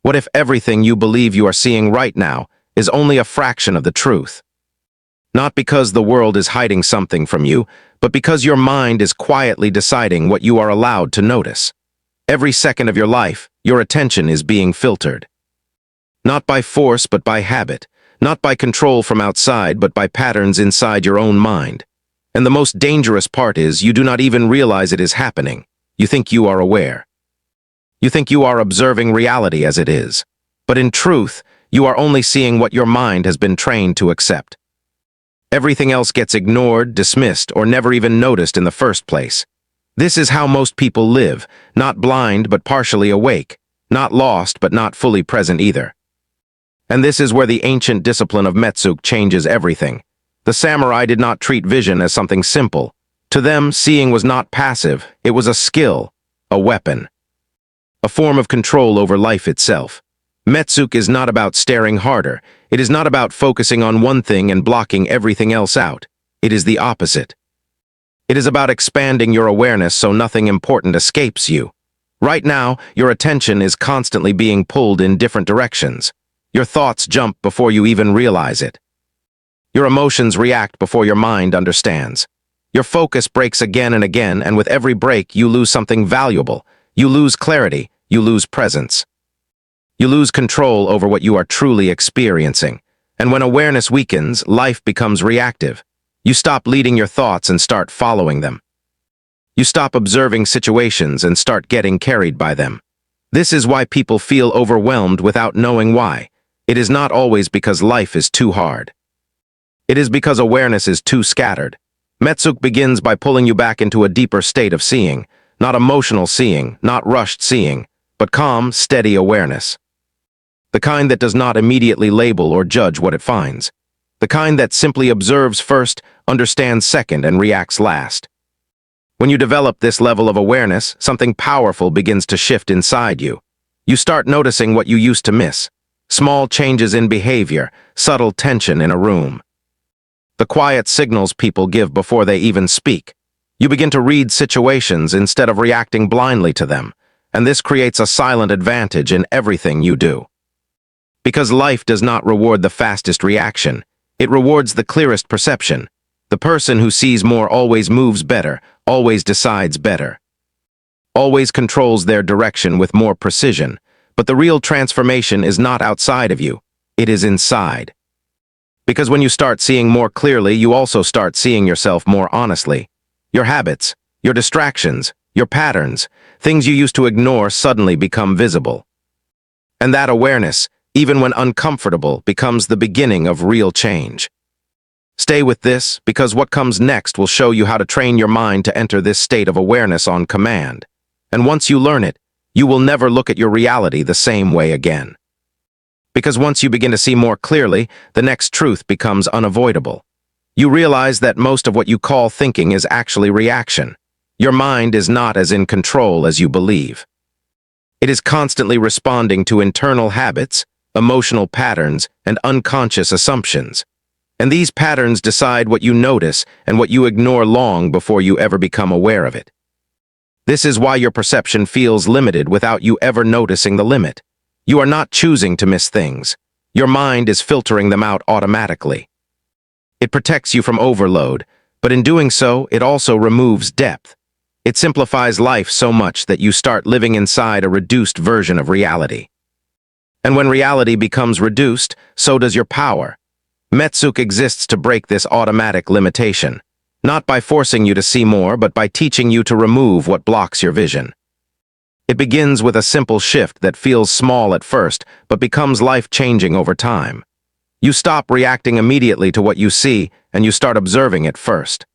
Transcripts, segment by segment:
What if everything you believe you are seeing right now is only a fraction of the truth? Not because the world is hiding something from you, but because your mind is quietly deciding what you are allowed to notice. Every second of your life, your attention is being filtered. Not by force, but by habit. Not by control from outside, but by patterns inside your own mind. And the most dangerous part is you do not even realize it is happening. You think you are aware. You think you are observing reality as it is. But in truth, you are only seeing what your mind has been trained to accept. Everything else gets ignored, dismissed, or never even noticed in the first place. This is how most people live, not blind but partially awake, not lost but not fully present either. And this is where the ancient discipline of Metsuke changes everything. The samurai did not treat vision as something simple. To them, seeing was not passive, it was a skill, a weapon, a form of control over life itself. Metsuke is not about staring harder. It is not about focusing on one thing and blocking everything else out. It is the opposite. It is about expanding your awareness so nothing important escapes you. Right now, your attention is constantly being pulled in different directions. Your thoughts jump before you even realize it. Your emotions react before your mind understands. Your focus breaks again and again, and with every break, you lose something valuable. You lose clarity. You lose presence. You lose control over what you are truly experiencing. And when awareness weakens, life becomes reactive. You stop leading your thoughts and start following them. You stop observing situations and start getting carried by them. This is why people feel overwhelmed without knowing why. It is not always because life is too hard. It is because awareness is too scattered. Metsuke begins by pulling you back into a deeper state of seeing, not emotional seeing, not rushed seeing, but calm, steady awareness. The kind that does not immediately label or judge what it finds. The kind that simply observes first, understands second, and reacts last. When you develop this level of awareness, something powerful begins to shift inside you. You start noticing what you used to miss. Small changes in behavior, subtle tension in a room. The quiet signals people give before they even speak. You begin to read situations instead of reacting blindly to them, and this creates a silent advantage in everything you do. Because life does not reward the fastest reaction, it rewards the clearest perception. The person who sees more always moves better, always decides better, always controls their direction with more precision. But the real transformation is not outside of you, it is inside. Because when you start seeing more clearly, you also start seeing yourself more honestly. Your habits, your distractions, your patterns, things you used to ignore suddenly become visible. And that awareness, even when uncomfortable, becomes the beginning of real change. Stay with this, because what comes next will show you how to train your mind to enter this state of awareness on command. And once you learn it, you will never look at your reality the same way again. Because once you begin to see more clearly, the next truth becomes unavoidable. You realize that most of what you call thinking is actually reaction. Your mind is not as in control as you believe. It is constantly responding to internal habits, emotional patterns, and unconscious assumptions. And these patterns decide what you notice and what you ignore long before you ever become aware of it. This is why your perception feels limited without you ever noticing the limit. You are not choosing to miss things. Your mind is filtering them out automatically. It protects you from overload, but in doing so, it also removes depth. It simplifies life so much that you start living inside a reduced version of reality. And when reality becomes reduced, so does your power. Metsuke exists to break this automatic limitation, not by forcing you to see more, but by teaching you to remove what blocks your vision. It begins with a simple shift that feels small at first, but becomes life-changing over time. You stop reacting immediately to what you see, and you start observing it first.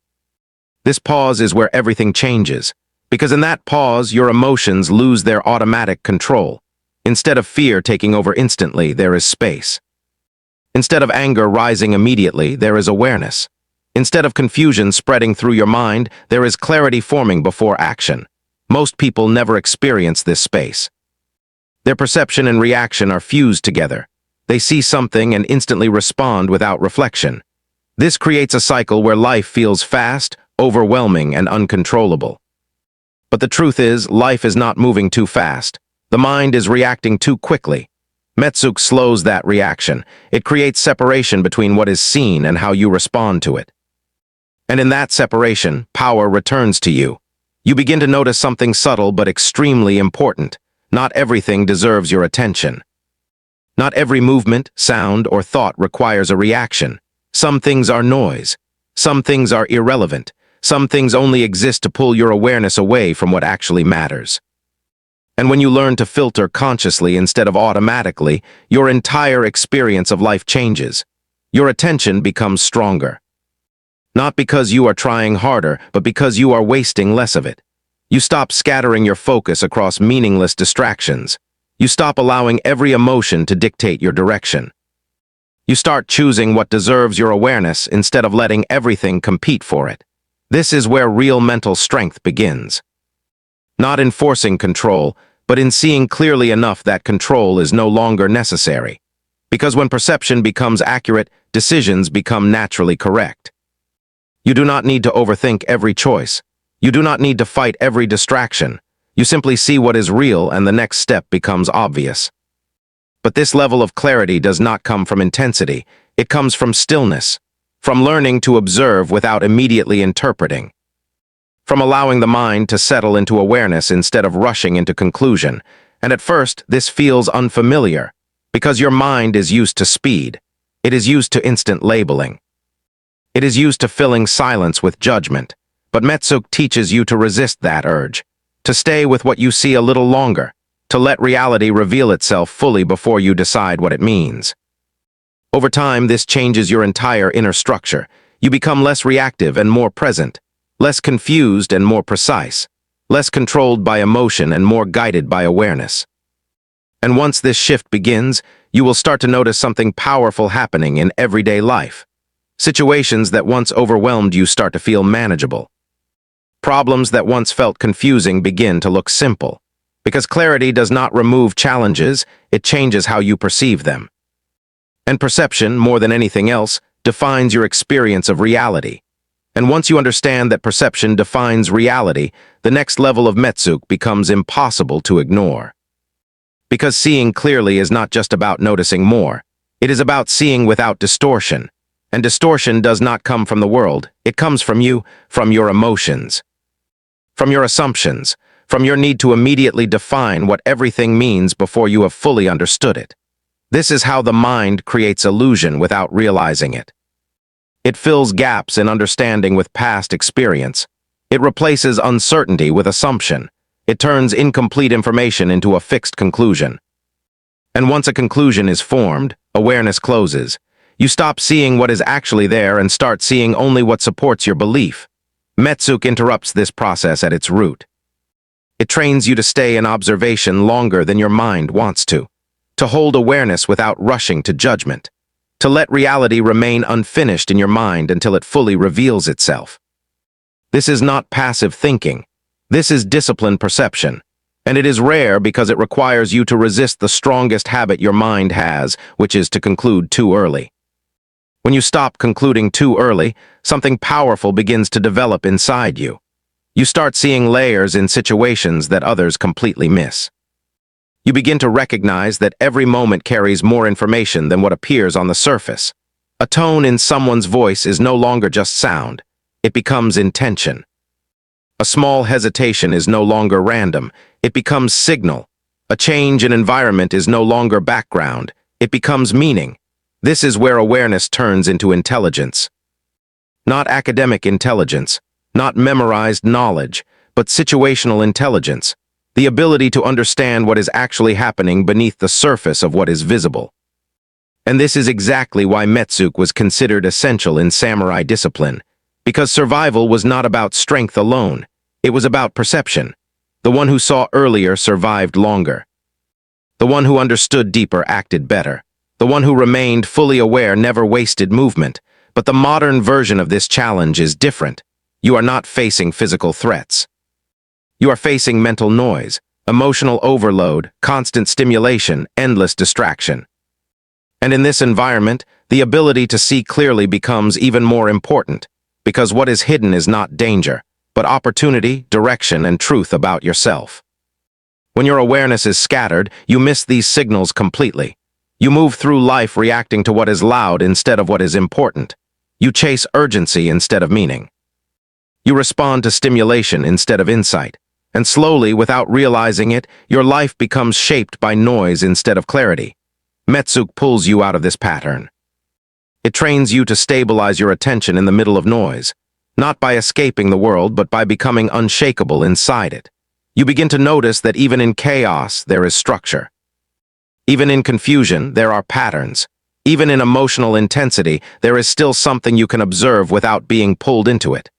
This pause is where everything changes, because in that pause, your emotions lose their automatic control. Instead of fear taking over instantly, there is space. Instead of anger rising immediately, there is awareness. Instead of confusion spreading through your mind, there is clarity forming before action. Most people never experience this space. Their perception and reaction are fused together. They see something and instantly respond without reflection. This creates a cycle where life feels fast, overwhelming, and uncontrollable. But the truth is, life is not moving too fast. The mind is reacting too quickly. Metsuke slows that reaction. It creates separation between what is seen and how you respond to it. And in that separation, power returns to you. You begin to notice something subtle but extremely important. Not everything deserves your attention. Not every movement, sound, or thought requires a reaction. Some things are noise. Some things are irrelevant. Some things only exist to pull your awareness away from what actually matters. And when you learn to filter consciously instead of automatically, your entire experience of life changes. Your attention becomes stronger. Not because you are trying harder, but because you are wasting less of it. You stop scattering your focus across meaningless distractions. You stop allowing every emotion to dictate your direction. You start choosing what deserves your awareness instead of letting everything compete for it. This is where real mental strength begins. Not in forcing control, but in seeing clearly enough that control is no longer necessary. Because when perception becomes accurate, decisions become naturally correct. You do not need to overthink every choice. You do not need to fight every distraction. You simply see what is real and the next step becomes obvious. But this level of clarity does not come from intensity. It comes from stillness, from learning to observe without immediately interpreting, from allowing the mind to settle into awareness instead of rushing into conclusion. And at first, this feels unfamiliar, because your mind is used to speed. It is used to instant labeling. It is used to filling silence with judgment. But Metsuke teaches you to resist that urge, to stay with what you see a little longer, to let reality reveal itself fully before you decide what it means. Over time, this changes your entire inner structure. You become less reactive and more present, less confused and more precise, less controlled by emotion and more guided by awareness. And once this shift begins, you will start to notice something powerful happening in everyday life. Situations that once overwhelmed you start to feel manageable. Problems that once felt confusing begin to look simple. Because clarity does not remove challenges, it changes how you perceive them. And perception, more than anything else, defines your experience of reality. And once you understand that perception defines reality, the next level of Metsuke becomes impossible to ignore. Because seeing clearly is not just about noticing more. It is about seeing without distortion. And distortion does not come from the world. It comes from you, from your emotions, from your assumptions, from your need to immediately define what everything means before you have fully understood it. This is how the mind creates illusion without realizing it. It fills gaps in understanding with past experience. It replaces uncertainty with assumption. It turns incomplete information into a fixed conclusion. And once a conclusion is formed, awareness closes. You stop seeing what is actually there and start seeing only what supports your belief. Metsuke interrupts this process at its root. It trains you to stay in observation longer than your mind wants to hold awareness without rushing to judgment, to let reality remain unfinished in your mind until it fully reveals itself. This is not passive thinking. This is disciplined perception, and it is rare because it requires you to resist the strongest habit your mind has, which is to conclude too early. When you stop concluding too early, something powerful begins to develop inside you. You start seeing layers in situations that others completely miss. You begin to recognize that every moment carries more information than what appears on the surface. A tone in someone's voice is no longer just sound. It becomes intention. A small hesitation is no longer random. It becomes signal. A change in environment is no longer background. It becomes meaning. This is where awareness turns into intelligence. Not academic intelligence, not memorized knowledge, but situational intelligence, the ability to understand what is actually happening beneath the surface of what is visible. And this is exactly why Metsuke was considered essential in samurai discipline, because survival was not about strength alone, it was about perception. The one who saw earlier survived longer. The one who understood deeper acted better. The one who remained fully aware never wasted movement. But the modern version of this challenge is different. You are not facing physical threats. You are facing mental noise, emotional overload, constant stimulation, endless distraction. And in this environment, the ability to see clearly becomes even more important, because what is hidden is not danger, but opportunity, direction, and truth about yourself. When your awareness is scattered, you miss these signals completely. You move through life reacting to what is loud instead of what is important. You chase urgency instead of meaning. You respond to stimulation instead of insight. And slowly, without realizing it, your life becomes shaped by noise instead of clarity. Metsuke pulls you out of this pattern. It trains you to stabilize your attention in the middle of noise, not by escaping the world, but by becoming unshakable inside it. You begin to notice that even in chaos, there is structure. Even in confusion, there are patterns. Even in emotional intensity, there is still something you can observe without being pulled into it.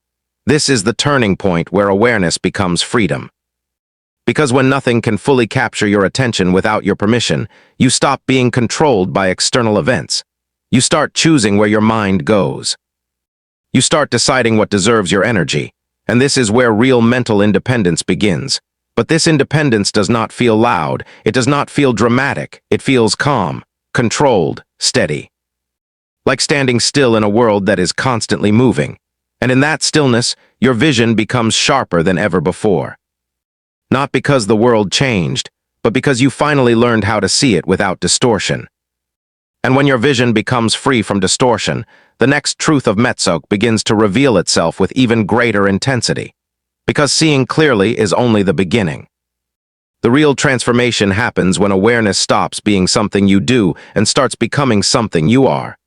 This is the turning point where awareness becomes freedom. Because when nothing can fully capture your attention without your permission, you stop being controlled by external events. You start choosing where your mind goes. You start deciding what deserves your energy, and this is where real mental independence begins. But this independence does not feel loud, it does not feel dramatic, it feels calm, controlled, steady. Like standing still in a world that is constantly moving. And in that stillness, your vision becomes sharper than ever before. Not because the world changed, but because you finally learned how to see it without distortion. And when your vision becomes free from distortion, the next truth of Metsuke begins to reveal itself with even greater intensity. Because seeing clearly is only the beginning. The real transformation happens when awareness stops being something you do and starts becoming something you are.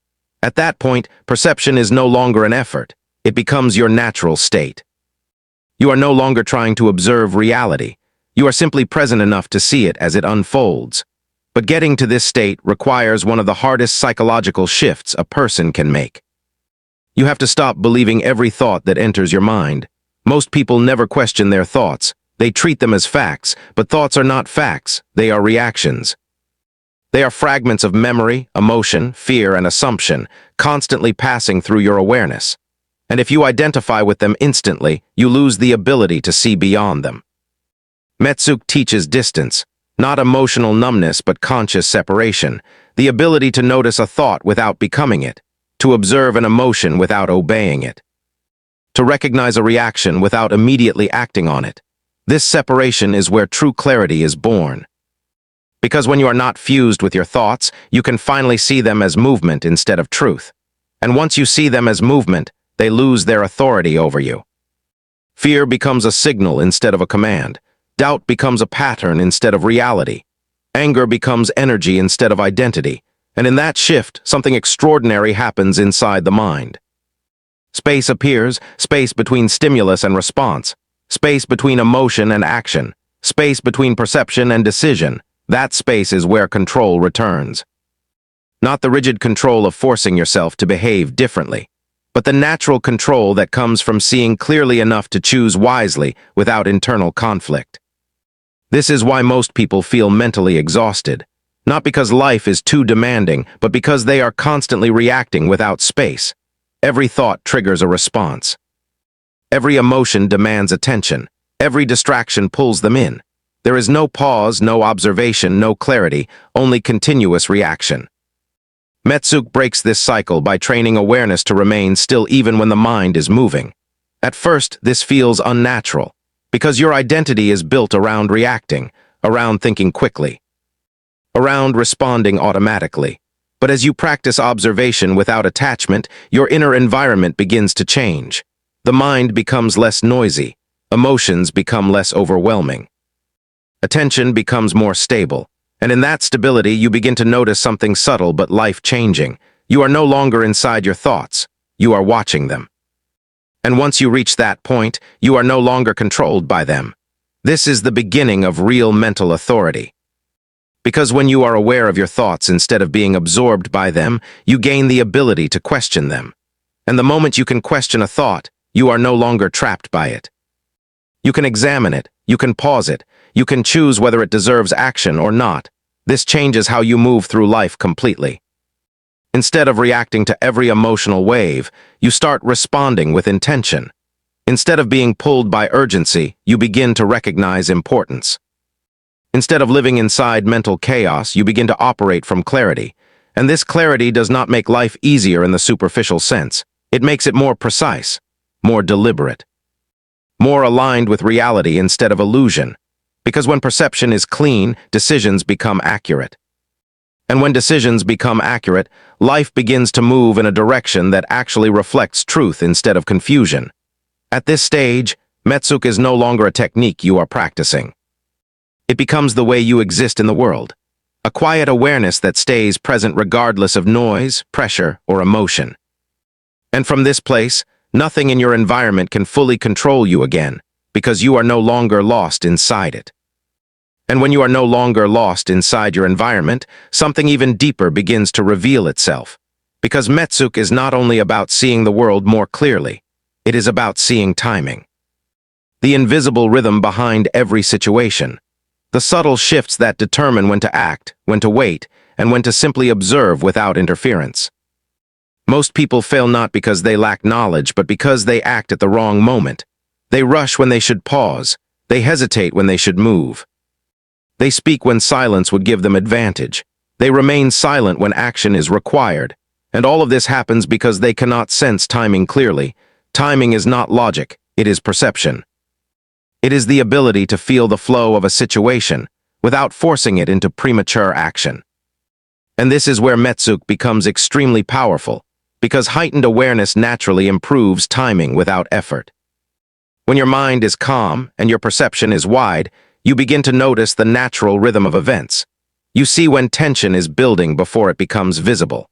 At that point, perception is no longer an effort. It becomes your natural state. You are no longer trying to observe reality. You are simply present enough to see it as it unfolds. But getting to this state requires one of the hardest psychological shifts a person can make. You have to stop believing every thought that enters your mind. Most people never question their thoughts. They treat them as facts, but thoughts are not facts. They are reactions. They are fragments of memory, emotion, fear, and assumption, constantly passing through your awareness. And if you identify with them instantly, you lose the ability to see beyond them. Metsuke teaches distance, not emotional numbness but conscious separation, the ability to notice a thought without becoming it, to observe an emotion without obeying it, to recognize a reaction without immediately acting on it. This separation is where true clarity is born. Because when you are not fused with your thoughts, you can finally see them as movement instead of truth. And once you see them as movement, they lose their authority over you. Fear becomes a signal instead of a command. Doubt becomes a pattern instead of reality. Anger becomes energy instead of identity. And in that shift, something extraordinary happens inside the mind. Space appears, space between stimulus and response, space between emotion and action, space between perception and decision. That space is where control returns. Not the rigid control of forcing yourself to behave differently, but the natural control that comes from seeing clearly enough to choose wisely without internal conflict. This is why most people feel mentally exhausted, not because life is too demanding, but because they are constantly reacting without space. Every thought triggers a response. Every emotion demands attention. Every distraction pulls them in. There is no pause, no observation, no clarity, only continuous reaction. Metsuke breaks this cycle by training awareness to remain still even when the mind is moving. At first, this feels unnatural, because your identity is built around reacting, around thinking quickly, around responding automatically. But as you practice observation without attachment, your inner environment begins to change. The mind becomes less noisy, emotions become less overwhelming. Attention becomes more stable. And in that stability, you begin to notice something subtle but life-changing. You are no longer inside your thoughts. You are watching them. And once you reach that point, you are no longer controlled by them. This is the beginning of real mental authority. Because when you are aware of your thoughts instead of being absorbed by them, you gain the ability to question them. And the moment you can question a thought, you are no longer trapped by it. You can examine it, you can pause it, you can choose whether it deserves action or not. This changes how you move through life completely. Instead of reacting to every emotional wave, you start responding with intention. Instead of being pulled by urgency, you begin to recognize importance. Instead of living inside mental chaos, you begin to operate from clarity. And this clarity does not make life easier in the superficial sense. It makes it more precise, more deliberate, more aligned with reality instead of illusion. Because when perception is clean, decisions become accurate. And when decisions become accurate, life begins to move in a direction that actually reflects truth instead of confusion. At this stage, Metsuke is no longer a technique you are practicing. It becomes the way you exist in the world, a quiet awareness that stays present regardless of noise, pressure, or emotion. And from this place, nothing in your environment can fully control you again, because you are no longer lost inside it. And when you are no longer lost inside your environment, something even deeper begins to reveal itself. Because Metsuke is not only about seeing the world more clearly, it is about seeing timing. The invisible rhythm behind every situation. The subtle shifts that determine when to act, when to wait, and when to simply observe without interference. Most people fail not because they lack knowledge, but because they act at the wrong moment. They rush when they should pause. They hesitate when they should move. They speak when silence would give them advantage. They remain silent when action is required. And all of this happens because they cannot sense timing clearly. Timing is not logic, it is perception. It is the ability to feel the flow of a situation without forcing it into premature action. And this is where Metsuke becomes extremely powerful, because heightened awareness naturally improves timing without effort. When your mind is calm and your perception is wide, you begin to notice the natural rhythm of events. You see when tension is building before it becomes visible.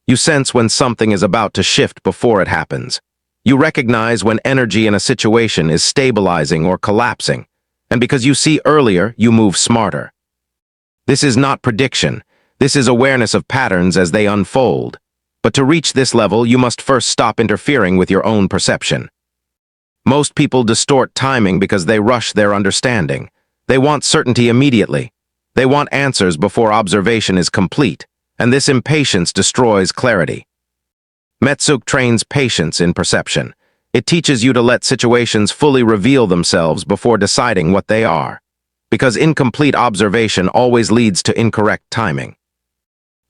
You sense when something is about to shift before it happens. You recognize when energy in a situation is stabilizing or collapsing, and because you see earlier, you move smarter. This is not prediction. This is awareness of patterns as they unfold. But to reach this level, you must first stop interfering with your own perception. Most people distort timing because they rush their understanding. They want certainty immediately. They want answers before observation is complete, and this impatience destroys clarity. Metsuke trains patience in perception. It teaches you to let situations fully reveal themselves before deciding what they are, because incomplete observation always leads to incorrect timing.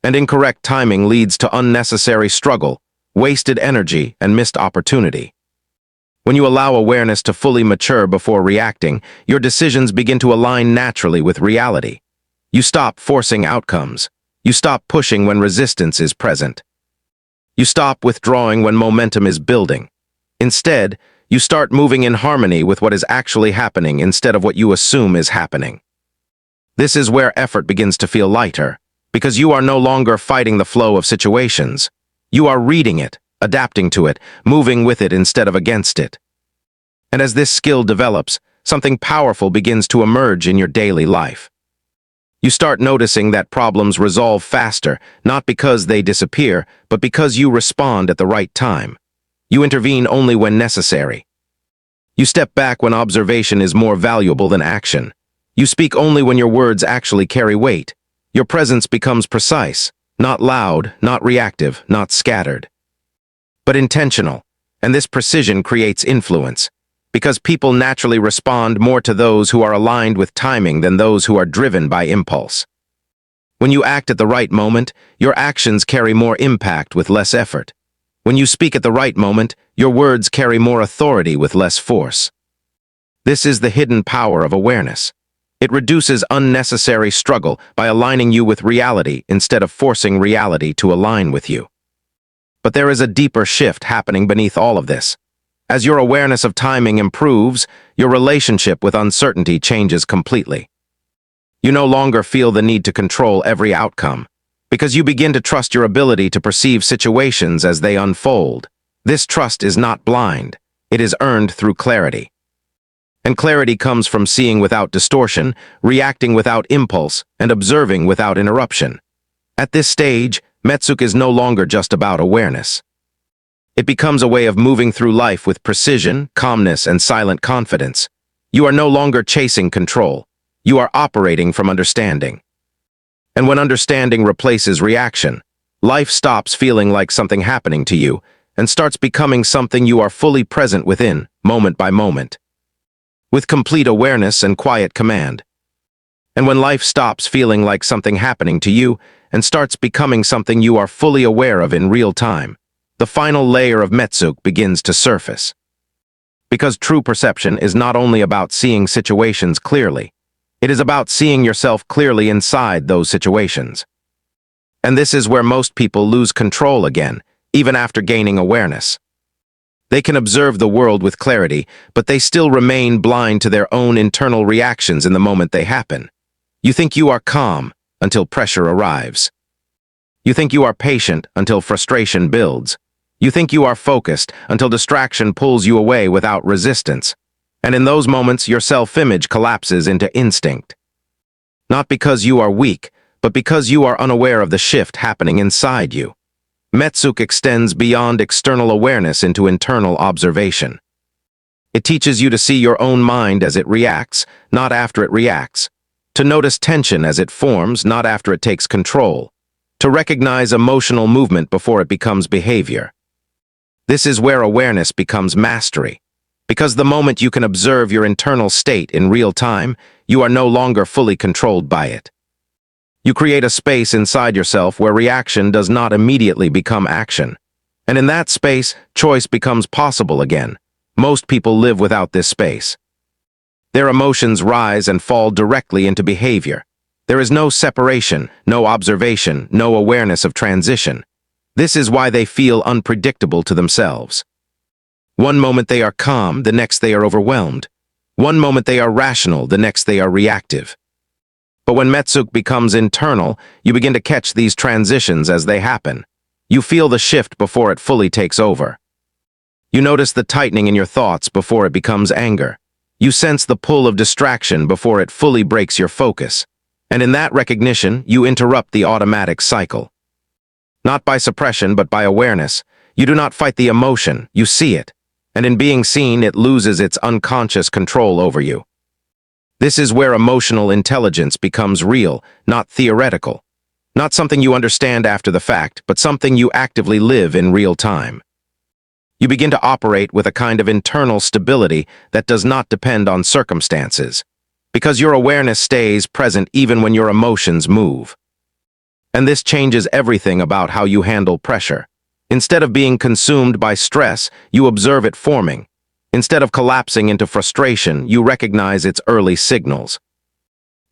And incorrect timing leads to unnecessary struggle, wasted energy, and missed opportunity. When you allow awareness to fully mature before reacting, your decisions begin to align naturally with reality. You stop forcing outcomes. You stop pushing when resistance is present. You stop withdrawing when momentum is building. Instead, you start moving in harmony with what is actually happening instead of what you assume is happening. This is where effort begins to feel lighter, because you are no longer fighting the flow of situations. You are reading it, adapting to it, moving with it instead of against it. And as this skill develops, something powerful begins to emerge in your daily life. You start noticing that problems resolve faster, not because they disappear, but because you respond at the right time. You intervene only when necessary. You step back when observation is more valuable than action. You speak only when your words actually carry weight. Your presence becomes precise, not loud, not reactive, not scattered, but intentional. And this precision creates influence, because people naturally respond more to those who are aligned with timing than those who are driven by impulse. When you act at the right moment, your actions carry more impact with less effort. When you speak at the right moment, your words carry more authority with less force. This is the hidden power of awareness. It reduces unnecessary struggle by aligning you with reality instead of forcing reality to align with you. But there is a deeper shift happening beneath all of this. As your awareness of timing improves, your relationship with uncertainty changes completely. You no longer feel the need to control every outcome, because you begin to trust your ability to perceive situations as they unfold. This trust is not blind. It is earned through clarity. And clarity comes from seeing without distortion, reacting without impulse, and observing without interruption. At this stage, Metsuke is no longer just about awareness. It becomes a way of moving through life with precision, calmness, and silent confidence. You are no longer chasing control. You are operating from understanding. And when understanding replaces reaction, life stops feeling like something happening to you and starts becoming something you are fully present within, moment by moment, with complete awareness and quiet command. And when life stops feeling like something happening to you and starts becoming something you are fully aware of in real time, the final layer of Metsuke begins to surface. Because true perception is not only about seeing situations clearly, it is about seeing yourself clearly inside those situations. And this is where most people lose control again, even after gaining awareness. They can observe the world with clarity, but they still remain blind to their own internal reactions in the moment they happen. You think you are calm until pressure arrives. You think you are patient until frustration builds. You think you are focused until distraction pulls you away without resistance. And in those moments, your self-image collapses into instinct. Not because you are weak, but because you are unaware of the shift happening inside you. Metsuke extends beyond external awareness into internal observation. It teaches you to see your own mind as it reacts, not after it reacts. To notice tension as it forms, not after it takes control. To recognize emotional movement before it becomes behavior. This is where awareness becomes mastery. Because the moment you can observe your internal state in real time, you are no longer fully controlled by it. You create a space inside yourself where reaction does not immediately become action. And in that space, choice becomes possible again. Most people live without this space. Their emotions rise and fall directly into behavior. There is no separation, no observation, no awareness of transition. This is why they feel unpredictable to themselves. One moment they are calm, the next they are overwhelmed. One moment they are rational, the next they are reactive. But when Metsuke becomes internal, you begin to catch these transitions as they happen. You feel the shift before it fully takes over. You notice the tightening in your thoughts before it becomes anger. You sense the pull of distraction before it fully breaks your focus. And in that recognition, you interrupt the automatic cycle. Not by suppression, but by awareness. You do not fight the emotion, you see it. And in being seen, it loses its unconscious control over you. This is where emotional intelligence becomes real, not theoretical. Not something you understand after the fact, but something you actively live in real time. You begin to operate with a kind of internal stability that does not depend on circumstances, because your awareness stays present even when your emotions move. And this changes everything about how you handle pressure. Instead of being consumed by stress, you observe it forming. Instead of collapsing into frustration, you recognize its early signals.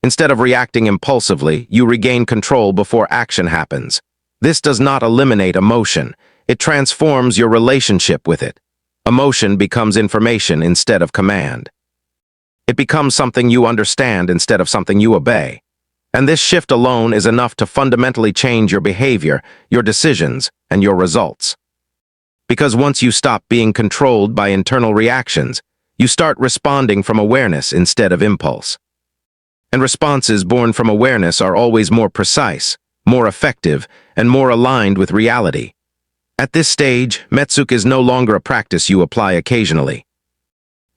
Instead of reacting impulsively, you regain control before action happens. This does not eliminate emotion. It transforms your relationship with it. Emotion becomes information instead of command. It becomes something you understand instead of something you obey. And this shift alone is enough to fundamentally change your behavior, your decisions, and your results. Because once you stop being controlled by internal reactions, you start responding from awareness instead of impulse. And responses born from awareness are always more precise, more effective, and more aligned with reality. At this stage, Metsuke is no longer a practice you apply occasionally.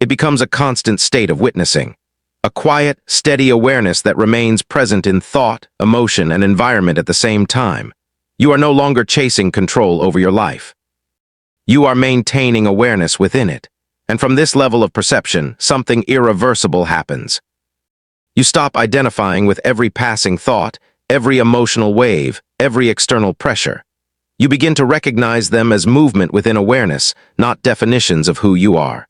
It becomes a constant state of witnessing, a quiet, steady awareness that remains present in thought, emotion, and environment at the same time. You are no longer chasing control over your life. You are maintaining awareness within it, and from this level of perception, something irreversible happens. You stop identifying with every passing thought, every emotional wave, every external pressure. You begin to recognize them as movement within awareness, not definitions of who you are.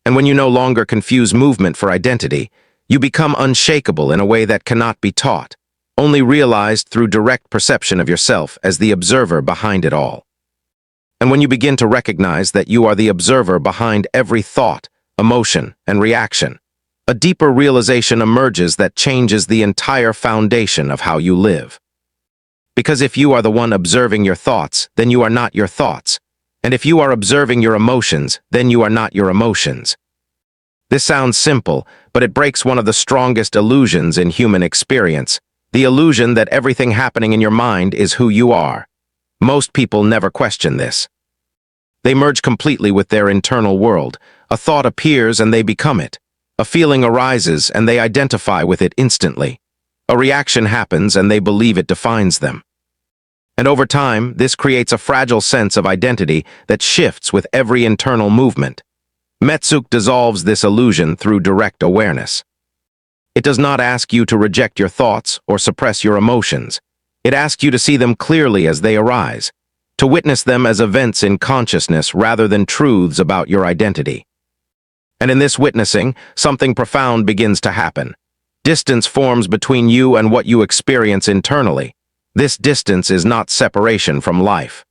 And when you no longer confuse movement for identity, you become unshakable in a way that cannot be taught, only realized through direct perception of yourself as the observer behind it all. And when you begin to recognize that you are the observer behind every thought, emotion, and reaction, a deeper realization emerges that changes the entire foundation of how you live. Because if you are the one observing your thoughts, then you are not your thoughts. And if you are observing your emotions, then you are not your emotions. This sounds simple, but it breaks one of the strongest illusions in human experience, the illusion that everything happening in your mind is who you are. Most people never question this. They merge completely with their internal world. A thought appears and they become it. A feeling arises and they identify with it instantly. A reaction happens and they believe it defines them. And over time, this creates a fragile sense of identity that shifts with every internal movement. Metsuke dissolves this illusion through direct awareness. It does not ask you to reject your thoughts or suppress your emotions. It asks you to see them clearly as they arise, to witness them as events in consciousness rather than truths about your identity. And in this witnessing, something profound begins to happen. Distance forms between you and what you experience internally. This distance is not separation from life.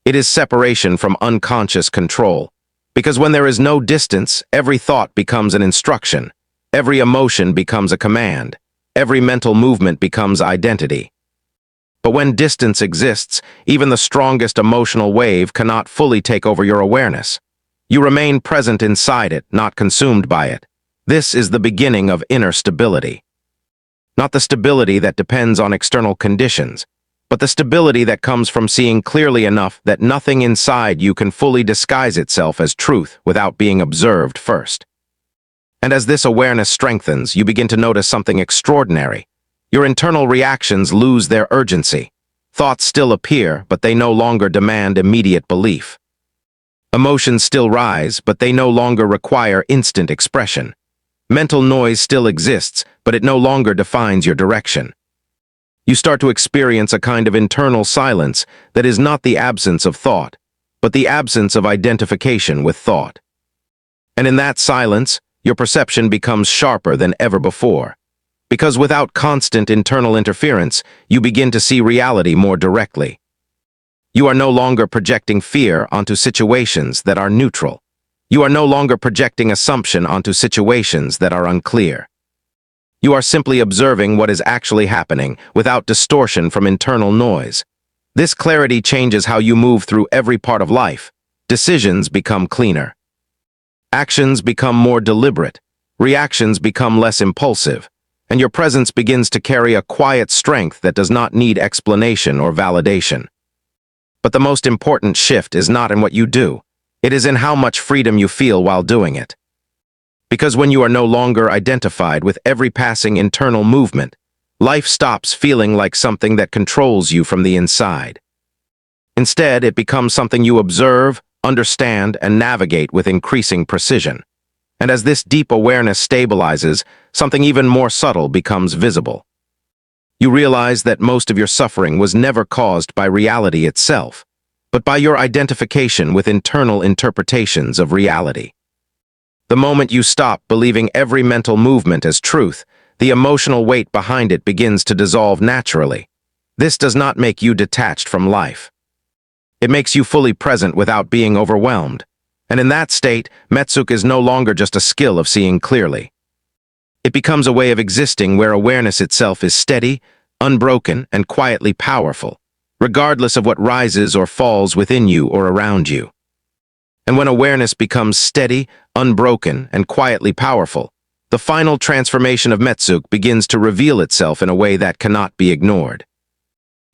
It is separation from unconscious control. Because when there is no distance, every thought becomes an instruction, every emotion becomes a command, every mental movement becomes identity. But when distance exists, even the strongest emotional wave cannot fully take over your awareness. You remain present inside it, not consumed by it. This is the beginning of inner stability. Not the stability that depends on external conditions, but the stability that comes from seeing clearly enough that nothing inside you can fully disguise itself as truth without being observed first. And as this awareness strengthens, you begin to notice something extraordinary. Your internal reactions lose their urgency. Thoughts still appear, but they no longer demand immediate belief. Emotions still rise, but they no longer require instant expression. Mental noise still exists, but it no longer defines your direction. You start to experience a kind of internal silence that is not the absence of thought, but the absence of identification with thought. And in that silence, your perception becomes sharper than ever before. Because without constant internal interference, you begin to see reality more directly. You are no longer projecting fear onto situations that are neutral. You are no longer projecting assumption onto situations that are unclear. You are simply observing what is actually happening without distortion from internal noise. This clarity changes how you move through every part of life. Decisions become cleaner. Actions become more deliberate. Reactions become less impulsive. And your presence begins to carry a quiet strength that does not need explanation or validation. But the most important shift is not in what you do. It is in how much freedom you feel while doing it. Because when you are no longer identified with every passing internal movement, life stops feeling like something that controls you from the inside. Instead, it becomes something you observe, understand, and navigate with increasing precision. And as this deep awareness stabilizes, something even more subtle becomes visible. You realize that most of your suffering was never caused by reality itself, but by your identification with internal interpretations of reality. The moment you stop believing every mental movement as truth, the emotional weight behind it begins to dissolve naturally. This does not make you detached from life. It makes you fully present without being overwhelmed. And in that state, Metsuke is no longer just a skill of seeing clearly. It becomes a way of existing where awareness itself is steady, unbroken, and quietly powerful, regardless of what rises or falls within you or around you. And when awareness becomes steady, unbroken, and quietly powerful, the final transformation of Metsuke begins to reveal itself in a way that cannot be ignored.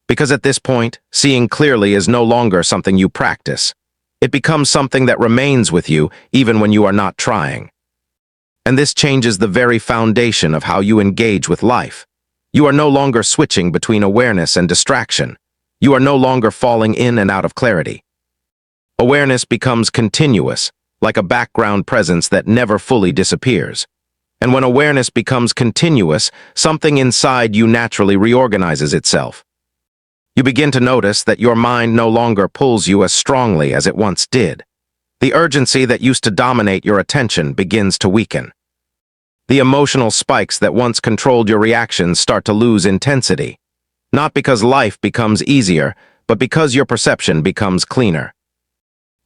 Because at this point, seeing clearly is no longer something you practice. It becomes something that remains with you even when you are not trying. And this changes the very foundation of how you engage with life. You are no longer switching between awareness and distraction. You are no longer falling in and out of clarity. Awareness becomes continuous, like a background presence that never fully disappears. And when awareness becomes continuous, something inside you naturally reorganizes itself. You begin to notice that your mind no longer pulls you as strongly as it once did. The urgency that used to dominate your attention begins to weaken. The emotional spikes that once controlled your reactions start to lose intensity. Not because life becomes easier, but because your perception becomes cleaner.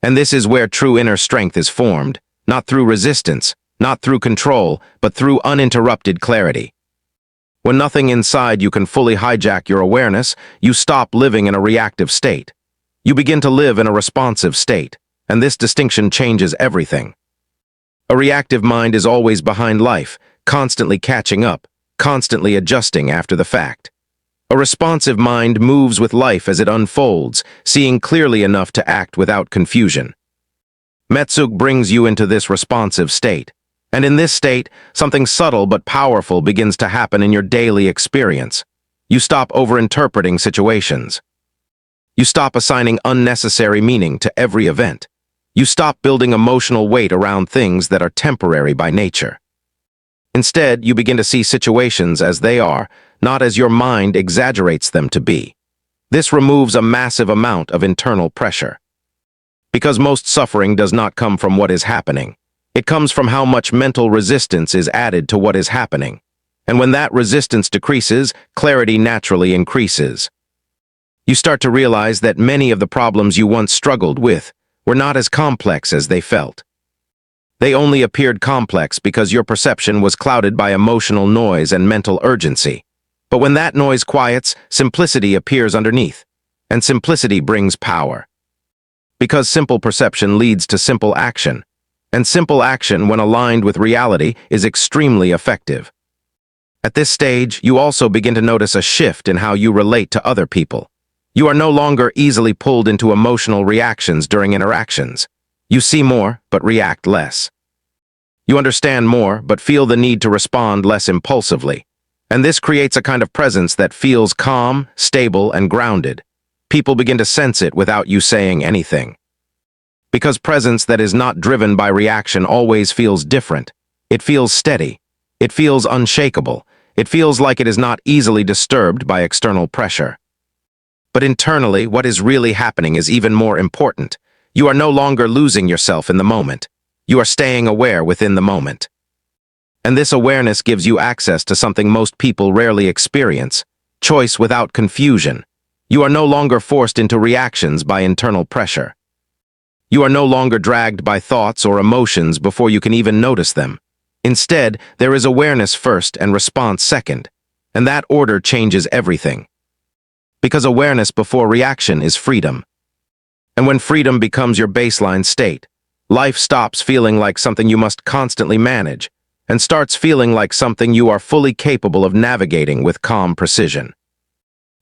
And this is where true inner strength is formed, not through resistance, not through control, but through uninterrupted clarity. When nothing inside you can fully hijack your awareness, you stop living in a reactive state. You begin to live in a responsive state, and this distinction changes everything. A reactive mind is always behind life, constantly catching up, constantly adjusting after the fact. A responsive mind moves with life as it unfolds, seeing clearly enough to act without confusion. Metsuke brings you into this responsive state. And in this state, something subtle but powerful begins to happen in your daily experience. You stop overinterpreting situations. You stop assigning unnecessary meaning to every event. You stop building emotional weight around things that are temporary by nature. Instead, you begin to see situations as they are, not as your mind exaggerates them to be. This removes a massive amount of internal pressure. Because most suffering does not come from what is happening. It comes from how much mental resistance is added to what is happening. And when that resistance decreases, clarity naturally increases. You start to realize that many of the problems you once struggled with were not as complex as they felt. They only appeared complex because your perception was clouded by emotional noise and mental urgency. But when that noise quiets, simplicity appears underneath, and simplicity brings power. Because simple perception leads to simple action, and simple action, when aligned with reality, is extremely effective. At this stage, you also begin to notice a shift in how you relate to other people. You are no longer easily pulled into emotional reactions during interactions. You see more, but react less. You understand more, but feel the need to respond less impulsively. And this creates a kind of presence that feels calm, stable, and grounded. People begin to sense it without you saying anything. Because presence that is not driven by reaction always feels different. It feels steady. It feels unshakable. It feels like it is not easily disturbed by external pressure. But internally, what is really happening is even more important. You are no longer losing yourself in the moment. You are staying aware within the moment. And this awareness gives you access to something most people rarely experience: choice without confusion. You are no longer forced into reactions by internal pressure. You are no longer dragged by thoughts or emotions before you can even notice them. Instead, there is awareness first and response second, and that order changes everything. Because awareness before reaction is freedom. And when freedom becomes your baseline state, life stops feeling like something you must constantly manage and starts feeling like something you are fully capable of navigating with calm precision.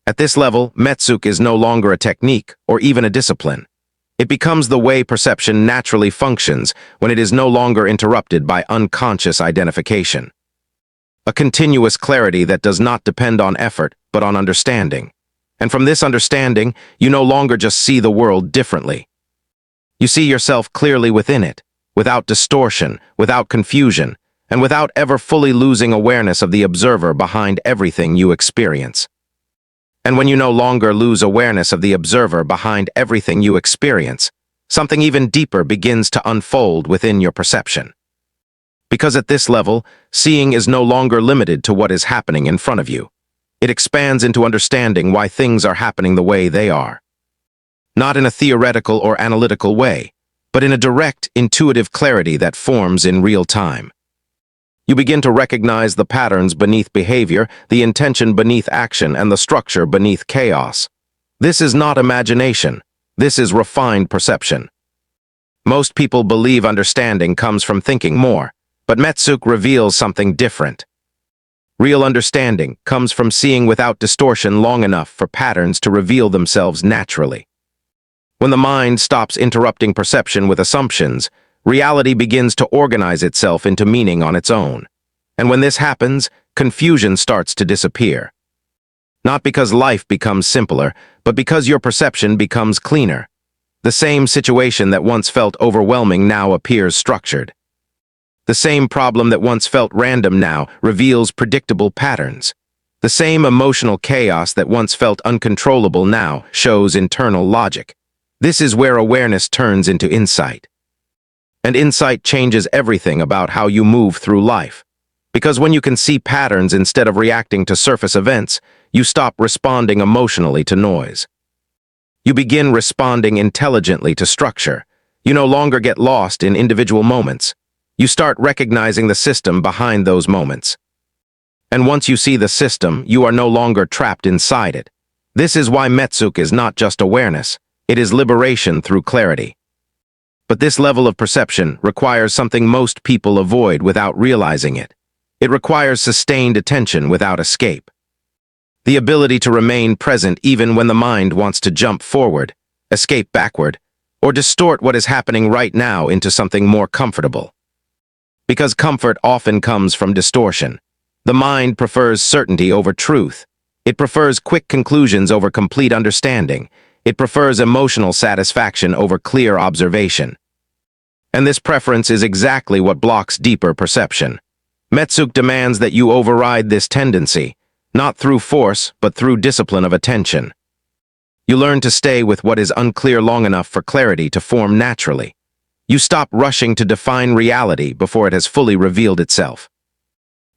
At this level, Metsuke is no longer a technique or even a discipline. It becomes the way perception naturally functions when it is no longer interrupted by unconscious identification. A continuous clarity that does not depend on effort, but on understanding. And from this understanding, you no longer just see the world differently. You see yourself clearly within it, without distortion, without confusion, and without ever fully losing awareness of the observer behind everything you experience. And when you no longer lose awareness of the observer behind everything you experience, something even deeper begins to unfold within your perception. Because at this level, seeing is no longer limited to what is happening in front of you. It expands into understanding why things are happening the way they are. Not in a theoretical or analytical way, but in a direct, intuitive clarity that forms in real time. You begin to recognize the patterns beneath behavior, the intention beneath action, and the structure beneath chaos. This is not imagination. This is refined perception. Most people believe understanding comes from thinking more, but Metsuke reveals something different. Real understanding comes from seeing without distortion long enough for patterns to reveal themselves naturally. When the mind stops interrupting perception with assumptions, reality begins to organize itself into meaning on its own. And when this happens, confusion starts to disappear. Not because life becomes simpler, but because your perception becomes cleaner. The same situation that once felt overwhelming now appears structured. The same problem that once felt random now reveals predictable patterns. The same emotional chaos that once felt uncontrollable now shows internal logic. This is where awareness turns into insight. And insight changes everything about how you move through life. Because when you can see patterns instead of reacting to surface events, you stop responding emotionally to noise. You begin responding intelligently to structure. You no longer get lost in individual moments. You start recognizing the system behind those moments. And once you see the system, you are no longer trapped inside it. This is why Metsuke is not just awareness. It is liberation through clarity. But this level of perception requires something most people avoid without realizing it. It requires sustained attention without escape. The ability to remain present even when the mind wants to jump forward, escape backward, or distort what is happening right now into something more comfortable. Because comfort often comes from distortion. The mind prefers certainty over truth. It prefers quick conclusions over complete understanding. It prefers emotional satisfaction over clear observation. And this preference is exactly what blocks deeper perception. Metsuke demands that you override this tendency, not through force, but through discipline of attention. You learn to stay with what is unclear long enough for clarity to form naturally. You stop rushing to define reality before it has fully revealed itself.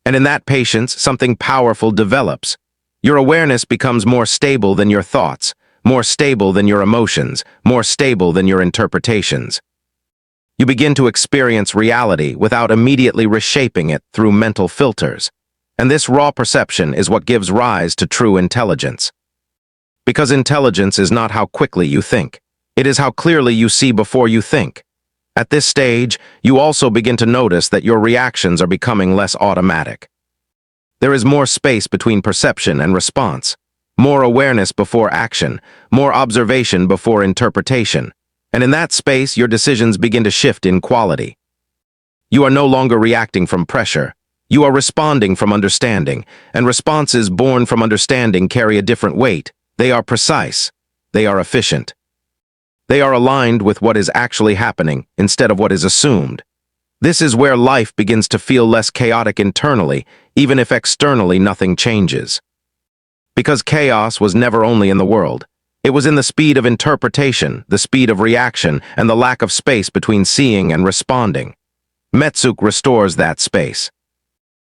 And in that patience, something powerful develops. Your awareness becomes more stable than your thoughts, more stable than your emotions, more stable than your interpretations. You begin to experience reality without immediately reshaping it through mental filters. And this raw perception is what gives rise to true intelligence. Because intelligence is not how quickly you think. It is how clearly you see before you think. At this stage, you also begin to notice that your reactions are becoming less automatic. There is more space between perception and response, more awareness before action, more observation before interpretation. And in that space, your decisions begin to shift in quality. You are no longer reacting from pressure. You are responding from understanding, and responses born from understanding carry a different weight. They are precise. They are efficient. They are aligned with what is actually happening instead of what is assumed. This is where life begins to feel less chaotic internally, even if externally nothing changes. Because chaos was never only in the world. It was in the speed of interpretation, the speed of reaction, and the lack of space between seeing and responding. Metsuke restores that space.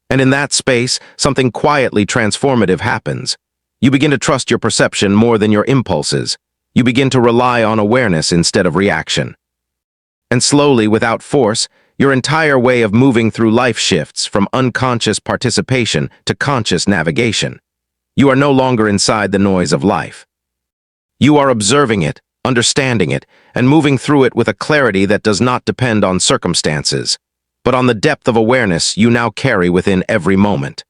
And in that space, something quietly transformative happens. You begin to trust your perception more than your impulses. You begin to rely on awareness instead of reaction. And slowly, without force, your entire way of moving through life shifts from unconscious participation to conscious navigation. You are no longer inside the noise of life. You are observing it, understanding it, and moving through it with a clarity that does not depend on circumstances, but on the depth of awareness you now carry within every moment.